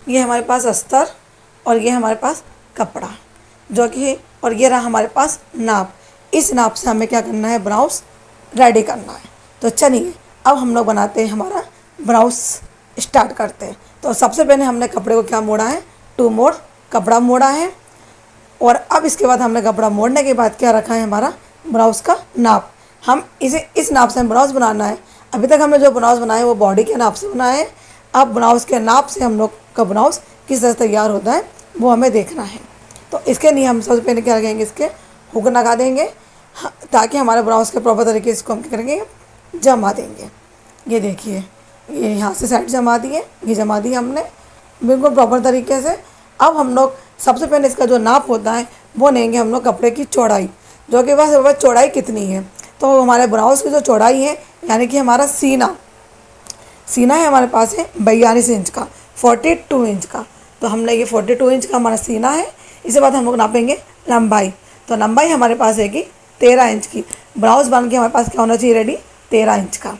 ये हमारे पास अस्तर और ये हमारे पास कपड़ा जो कि, और ये रहा हमारे पास नाप। इस नाप से हमें क्या करना है, ब्लाउज़ रेडी करना है। तो चलिए अब हम लोग बनाते हैं, हमारा ब्लाउज़ स्टार्ट करते हैं। तो सबसे पहले हमने कपड़े को क्या मोड़ा है, 2 मोड़ कपड़ा मोड़ा है। और अब इसके बाद हमने कपड़ा मोड़ने के बाद क्या रखा है, हमारा ब्लाउज़ का नाप। हम इसे इस नाप से हम ब्लाउज़ बनाना है। अभी तक हमने जो ब्लाउज़ बनाया है वो बॉडी के नाप से बनाया है। अब ब्लाउज़ के नाप से हम लोग का ब्लाउज़ किस तरह से तैयार होता है वो हमें देखना है। तो इसके लिए हम सबसे पहले क्या करेंगे, इसके हुक लगा देंगे ताकि हमारे ब्लाउज़ के प्रॉपर तरीके से इसको हम क्या करेंगे, जमा देंगे। ये देखिए, ये यहाँ से साइड जमा दिए, ये जमा दिए हमने बिल्कुल प्रॉपर तरीके से। अब हम लोग सबसे पहले इसका जो नाप होता है वो लेंगे हम लोग कपड़े की चौड़ाई, जो कि बस चौड़ाई कितनी है। तो हमारे ब्लाउज़ की जो चौड़ाई है, यानी कि हमारा सीना है हमारे पास है 42 इंच का, 42 इंच का। तो हमने ये 42 इंच का हमारा सीना है। इसके बाद हम लोग नापेंगे लंबाई। तो लंबाई हमारे पास है कि 13 इंच की। ब्लाउज़ बन के हमारे पास क्या होना चाहिए रेडी, 13 इंच का।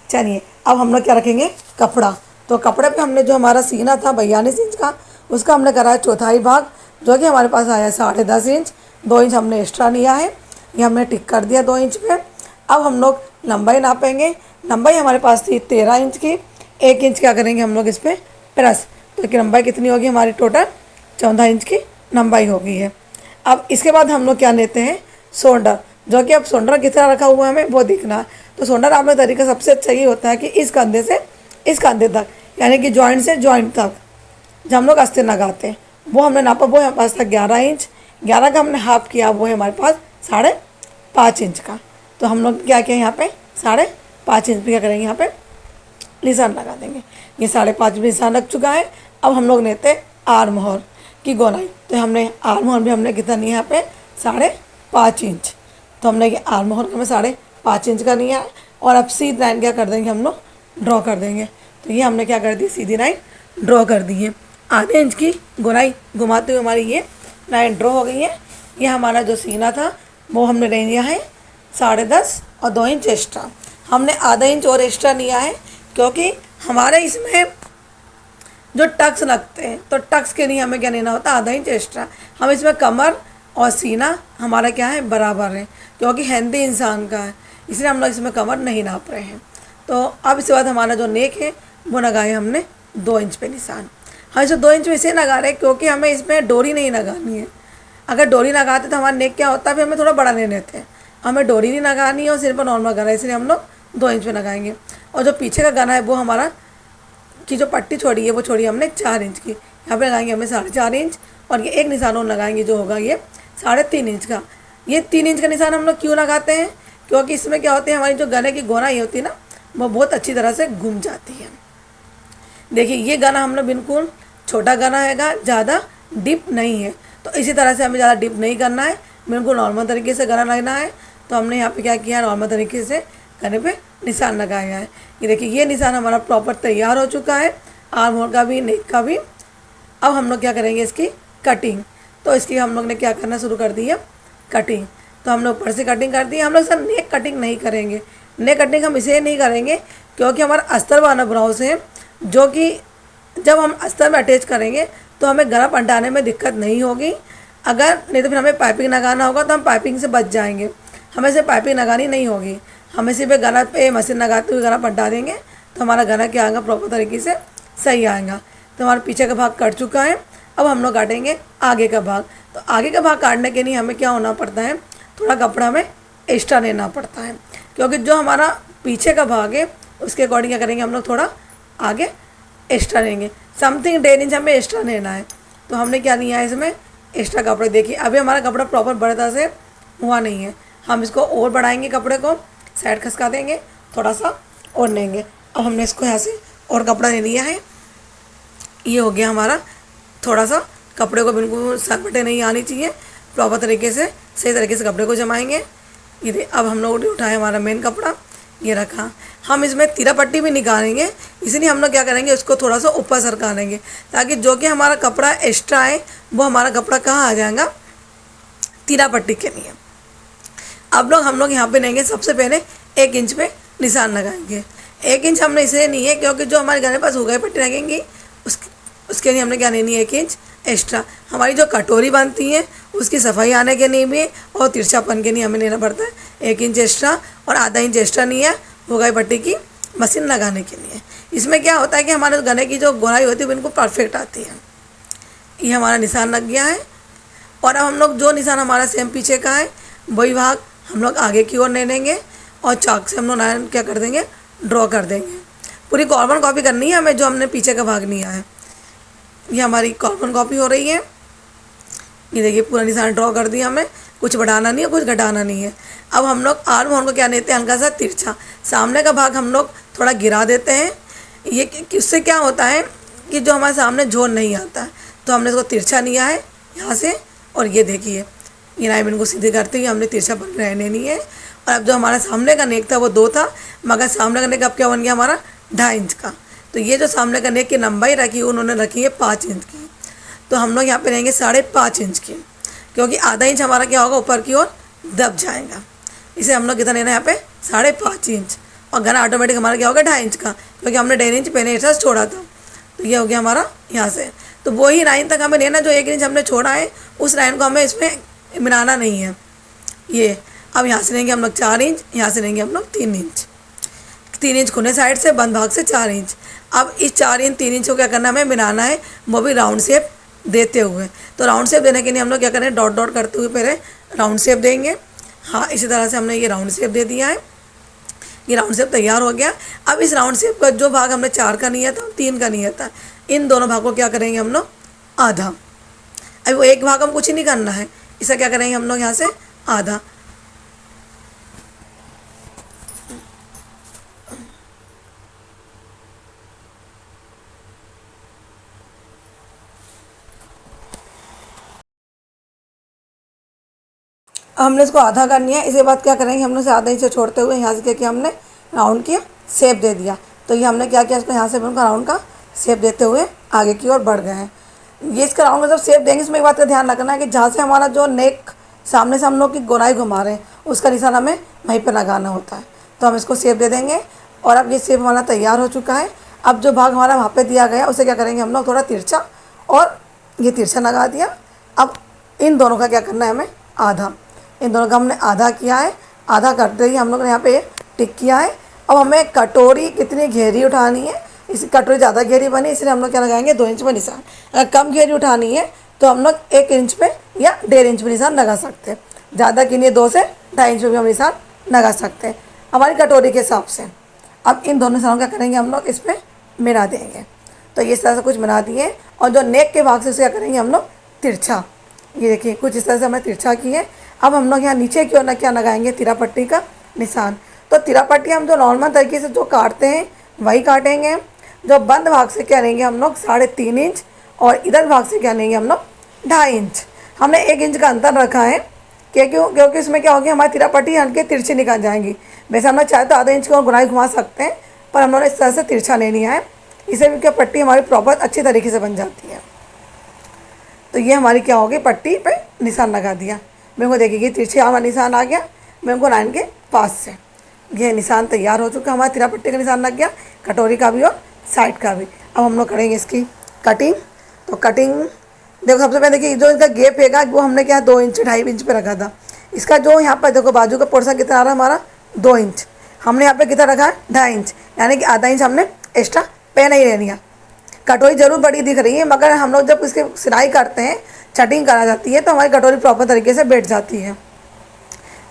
चलिए अब हम लोग क्या रखेंगे, कपड़ा। तो कपड़े पे हमने जो हमारा सीना था 42 इंच का, उसका हमने करा है चौथाई भाग, जो कि हमारे पास आया है 10.5 इंच। 2 इंच हमने एक्स्ट्रा लिया है, ये हमने टिक कर दिया 2 इंच पे। अब हम लोग लंबाई नापेंगे। लंबाई हमारे पास थी 13 इंच की, 1 इंच क्या करेंगे हम लोग इस पर प्लस। तो कि लंबाई कितनी होगी हमारी, टोटल 14 इंच की लंबाई हो गई है। अब इसके बाद हम लोग क्या लेते हैं, शोल्डर, जो कि अब शोल्डर कितना रखा हुआ है हमें वो देखना है। तो शोल्डर आपका तरीका सबसे अच्छा ये होता है कि इस कंधे से इस कंधे तक, यानी कि जॉइंट से जॉइंट तक जब हम लोग अस्तर लगाते हैं वो हमने नापा, वो हमारे पास था 11 इंच। 11 का हमने हाफ किया, वो है हमारे पास 5.5 इंच का। तो हम लोग क्या किया, यहाँ पे 5.5 इंच पे क्या करेंगे, यहाँ पे निशान लगा देंगे। ये 5.5 में निशान लग चुका है। अब हम लोग लेते हैं आर्म होल की गोलाई। तो हमने आर्म होल भी हमने कितना लिया यहाँ पे 5.5 इंच। तो हमने ये आर्म होल हमें 5.5 इंच का लिया है। और अब सीधी लाइन क्या कर देंगे, हम लोग ड्रॉ कर देंगे। तो ये हमने क्या कर दी, सीधी लाइन ड्रॉ कर दी है। आधे इंच की गोलाई घुमाते हुए हमारी ये लाइन ड्रॉ हो गई है। ये हमारा जो सीना था वो हमने ले लिया है 10.5 और 2 इंच एक्स्ट्रा। हमने आधा इंच और एक्स्ट्रा लिया है क्योंकि हमारे इसमें जो टक्स लगते हैं, तो टक्स के लिए हमें क्या लेना होता है, आधा इंच एक्स्ट्रा। हम इसमें कमर और सीना हमारा क्या है, बराबर है, क्योंकि हेल्दी इंसान का है, इसलिए हम लोग इसमें कमर नहीं नाप रहे हैं। तो अब इसके बाद हमारा जो नेक है वो लगाए हमने 2 इंच पे निशान। हम इसे 2 इंच में इसलिए लगा रहे हैं क्योंकि हमें इसमें डोरी नहीं लगानी है। अगर डोरी लगाते तो हमारा नेक क्या होता है, फिर हमें थोड़ा बड़ा ले लेते हैं। हमें डोरी नहीं लगानी है और सिर पर नॉर्मल गला है, इसलिए हम लोग 2 इंच में लगाएंगे। और जो पीछे का गला है वो हमारा की जो पट्टी छोड़ी है वो छोड़ी हमने 4 इंच की, यहाँ पे लगाएंगे हमें 4.5 इंच। और ये एक निशान और लगाएंगे जो होगा ये 3.5 इंच का। ये 3 इंच का निशान हम लोग क्यों लगाते हैं, क्योंकि इसमें क्या होती है, हमारी जो गले की गोलाई होती है ना वो बहुत अच्छी तरह से घूम जाती है। देखिए ये गाना हम लोग बिल्कुल छोटा गाना हैगा, ज़्यादा डिप नहीं है। तो इसी तरह से हमें ज़्यादा डिप नहीं करना है, बिल्कुल नॉर्मल तरीके से गाना लगना है। तो हमने यहाँ पे क्या किया, नॉर्मल तरीके से गले पे निशान लगाया है। ये देखिए ये निशान हमारा प्रॉपर तैयार हो चुका है, आर्म होल का भी, नेक का भी। अब हम लोग क्या करेंगे, इसकी कटिंग। तो इसकी हम लोग ने क्या करना शुरू कर दी है, कटिंग। तो हम लोग ऊपर से कटिंग कर दी। हम लोग सर नेक कटिंग नहीं करेंगे। नेक कटिंग हम इसलिए नहीं करेंगे क्योंकि हमारा अस्तर वाला ब्लाउज है, जो कि जब हम अस्तर में अटैच करेंगे तो हमें गला पलटाने में दिक्कत नहीं होगी। अगर नहीं तो फिर हमें पाइपिंग लगाना होगा तो हम पाइपिंग से बच जाएंगे। हमें सिर्फ पाइपिंग लगानी नहीं होगी, हमें सिर्फ गला पे मशीन लगाते हुए गला पलटा देंगे तो हमारा गला क्या आएगा, प्रॉपर तरीके से सही आएगा। तो हमारा पीछे का भाग कट चुका है। अब हम लोग काटेंगे आगे का भाग। तो आगे का भाग काटने के लिए हमें क्या होना पड़ता है, थोड़ा कपड़ा में एक्स्ट्रा लेना पड़ता है, क्योंकि जो हमारा पीछे का भाग है उसके अकॉर्डिंग क्या करेंगे, हम लोग थोड़ा आगे एक्स्ट्रा लेंगे। समथिंग 1.5 इंच हमें एक्स्ट्रा लेना है। तो हमने क्या लिया है, इसमें एक्स्ट्रा कपड़े। देखिए अभी हमारा कपड़ा प्रॉपर बड़ी तरह से हुआ नहीं है, हम इसको और बढ़ाएंगे, कपड़े को साइड खसका देंगे, थोड़ा सा और लेंगे। अब हमने इसको यहाँ से और कपड़ा ले लिया है। ये हो गया हमारा, थोड़ा सा कपड़े को बिल्कुल सरपटे नहीं आनी चाहिए, प्रॉपर तरीके से सही तरीके से कपड़े को जमाएंगे। ये अब हम लोग ने उठाया हमारा मेन कपड़ा, ये रखा। हम इसमें तीरा पट्टी भी निकालेंगे, इसलिए हम लोग क्या करेंगे, उसको थोड़ा सा ऊपर सरका लेंगे, ताकि जो कि हमारा कपड़ा एक्स्ट्रा है वो हमारा कपड़ा कहाँ आ जाएगा, तीरा पट्टी के लिए। अब हम लोग यहाँ पे लेंगे, सबसे पहले 1 इंच पे निशान लगाएंगे। 1 इंच हमने इसलिए नहीं है क्योंकि जो हमारे गले पास हुगाई पट्टी लगेंगी उसके लिए हमने क्या लेनी है 1 इंच एक्स्ट्रा। हमारी जो कटोरी बनती है उसकी सफाई आने के लिए भी और तिरछापन के लिए हमें लेना पड़ता है 1 इंच एक्स्ट्रा, और आधा इंच एक्स्ट्रा नहीं है वो गई पट्टी की मशीन लगाने के लिए। इसमें क्या होता है कि हमारे गले की जो गोलाई होती है वो बिल्कुल परफेक्ट आती है। ये हमारा निशान लग गया है। और अब हम लोग जो निशान हमारा सेम पीछे का है वही भाग हम लोग आगे की ओर ले लेंगे और चाक से हम लोग लाइन क्या कर देंगे, ड्रॉ कर देंगे। पूरी कॉर्बन कॉपी करनी है हमें जो हमने पीछे का भाग लिया है। ये हमारी कॉर्बन कॉपी हो रही है। ये देखिए पूरा निशान ड्रॉ कर दिया हमें, कुछ बढ़ाना नहीं है कुछ घटाना नहीं है। अब हम लोग आर्म होल को क्या लेते हैं, हल्का सा तिरछा। सामने का भाग हम लोग थोड़ा गिरा देते हैं। ये इससे क्या होता है कि जो हमारे सामने जोन नहीं आता है, तो हमने इसको तिरछा लिया है यहाँ से। और ये देखिए ये नाइफ इनको सीधे करते हुए हमने तिरछा पर रहने नहीं है। और अब जो हमारा सामने का नेक था वो 2 था, मगर सामने का नेक अब क्या बन गया हमारा 2.5 इंच का। तो ये जो सामने का नेक की लंबाई रखी उन्होंने रखी है 5 इंच की। तो हम लोग यहाँ पे रहेंगे 5.5 इंच की, क्योंकि आधा इंच हमारा क्या होगा ऊपर की ओर दब जाएगा। इसे हम लोग कितना लेना है यहाँ पे 5.5 इंच। और गला ऑटोमेटिक हमारा क्या होगा 2.5 इंच का, क्योंकि हमने 1.5 इंच पहले एक्स्ट्रा छोड़ा था। तो ये हो गया हमारा यहाँ से। तो वही लाइन तक हमें लेना जो 1 इंच हमने छोड़ा है, उस लाइन को हमें इसमें मिलाना नहीं है। ये अब यहाँ से लेंगे हम लोग 4 इंच, यहाँ से लेंगे हम लोग 3 इंच। 3 इंच खुले साइड से, बंद भाग से 4 इंच। अब इस 4 इंच 3 इंच को क्या करना है, हमें मिलाना है, वो भी राउंड शेप देते हुए। तो राउंड शेप देने के लिए हम लोग क्या करें, डॉट डॉट करते हुए पहले राउंड शेप देंगे। हाँ, इसी तरह से हमने ये राउंड शेप दे दिया है। ये राउंड शेप तैयार हो गया। अब इस राउंड शेप का जो भाग हमने 4 का नहीं था 3 का नहीं था, इन दोनों भागों को क्या करेंगे हम लोग आधा। अब वो एक भाग हम कुछ ही नहीं करना है, इसे क्या करेंगे हम लोग यहाँ से आधा। हमने इसको आधा करनी है। इसके बाद क्या करेंगे, हमने इसे आधा इंच छोड़ते हुए यहाँ से क्या किया, हमने राउंड की शेप दे दिया। तो ये हमने क्या किया, इसको यहाँ से उनका राउंड का शेप देते हुए आगे की ओर बढ़ गए हैं। ये इसका राउंड का जब शेप देंगे, इसमें एक बात का ध्यान रखना है कि जहाँ से हमारा जो नेक सामने से हम लोग की गोलाई घुमा रहे हैं उसका निशान हमें वहीं पर लगाना होता है। तो हम इसको शेप दे देंगे। और अब ये शेप हमारा तैयार हो चुका है। अब जो भाग हमारा वहाँ पर दिया गया उसे क्या करेंगे हम लोग थोड़ा तिरछा, और ये तिरछा लगा दिया। अब इन दोनों का क्या करना है, हमें आधा। इन दोनों का हमने आधा किया है। आधा करते ही हम लोग ने यहाँ पे टिक किया है। अब हमें कटोरी कितनी घेरी उठानी है, इस कटोरी ज़्यादा घेरी बनी इसलिए हम लोग क्या लगाएंगे 2 इंच में निशान। अगर कम घेरी उठानी है तो हम लोग 1 इंच पे या 1.5 इंच में निशान लगा सकते हैं। ज़्यादा की लिए 2 से 2.5 इंच में भी हम निशान लगा सकते हैं हमारी कटोरी के हिसाब से। अब इन दोनों निशानों क्या करेंगे हम लोग इस पर मिला देंगे। तो इस तरह से कुछ बना दिए। और जो नेक के भाग से उसे क्या करेंगे हम लोग तिरछा। ये देखिए कुछ इस तरह से हमने तिरछा की है। अब हम लोग यहाँ नीचे की ओर ना क्या लगाएंगे, तिरा पट्टी का निशान। तो तिरा पट्टी हम जो नॉर्मल तरीके से जो काटते हैं वही काटेंगे। जो बंद भाग से क्या लेंगे हम लोग 3.5 इंच, और इधर भाग से क्या लेंगे हम लोग 2.5 इंच। हमने 1 इंच का अंतर रखा है क्योंकि इसमें क्या होगी, हमारी तिरा पट्टी हल्के तिरछी निकल जाएंगी। वैसे हम लोग चाहे तो आधा इंच की गुनाई घुमा सकते हैं, पर हम लोगों ने इस तरह से तिरछा ले लिया है। इसे भी क्या पट्टी हमारी प्रॉपर अच्छी तरीके से बन जाती है। तो ये हमारी क्या होगी, पट्टी पे निशान लगा दिया। मेरे को देखिए तिरछी हमारा निशान आ गया मेरे को लाइन के पास से। ये निशान तैयार हो चुका, हमारा तिरा पट्टी का निशान लग गया, कटोरी का भी और साइड का भी। अब हम लोग करेंगे इसकी कटिंग। तो कटिंग देखो, सबसे पहले देखिए जो इसका गेप है वो हमने क्या 2 इंच 2.5 इंच पे रखा था। इसका जो यहाँ पर देखो बाजू का पोर्शन कितना आ रहा है हमारा 2 इंच। हमने यहाँ पे कितना रखा है 2.5 इंच, यानी कि आधा इंच हमने एक्स्ट्रा पे नहीं ले लिया। कटोरी ज़रूर बड़ी दिख रही है, मगर हम लोग जब इसकी सिलाई करते हैं, कटिंग करा जाती है, तो हमारी कटोरी प्रॉपर तरीके से बैठ जाती है।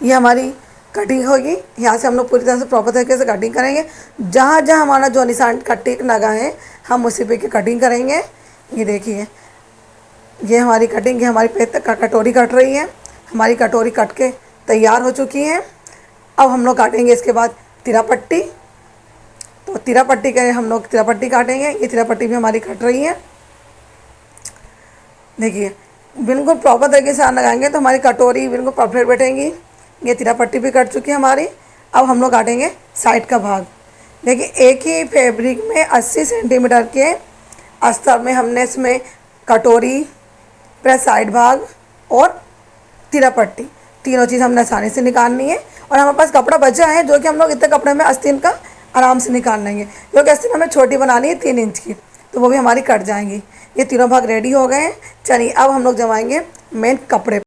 ये हमारी कटिंग होगी। यहाँ से हम लोग पूरी तरह से प्रॉपर तरीके से कटिंग करेंगे। जहाँ जहाँ हमारा जो निशान कटिंग लगा है हम उसी पे की कटिंग करेंगे। ये देखिए ये हमारी कटिंग, ये हमारी कटोरी कट रही है। हमारी कटोरी कट के तैयार हो चुकी है। अब हम लोग काटेंगे इसके बाद तिरा पट्टी। तो तिरा पट्टी के हम लोग तिरा पट्टी काटेंगे। ये तिरा पट्टी भी हमारी कट रही है। देखिए बिल्कुल प्रॉपर तरीके से लगाएंगे तो हमारी कटोरी बिल्कुल परफेक्ट बैठेंगी। ये तिरा पट्टी भी कट चुकी है हमारी। अब हम लोग काटेंगे साइड का भाग। देखिए एक ही फैब्रिक में 80 सेंटीमीटर के अस्तर में हमने इसमें कटोरी प्लस साइड भाग और तिरा पट्टी तीनों चीज़ हमने आसानी से निकालनी है। और हमारे पास कपड़ा बचा है जो कि हम लोग इतने कपड़े में आस्तीन का आराम से निकाल लेंगे, क्योंकि आस्तीन हमें छोटी बनानी है 3 इंच की, तो वो भी हमारी कट जाएंगी। ये तीनों भाग रेडी हो गए हैं। चलिए अब हम लोग जमाएंगे मेन कपड़े।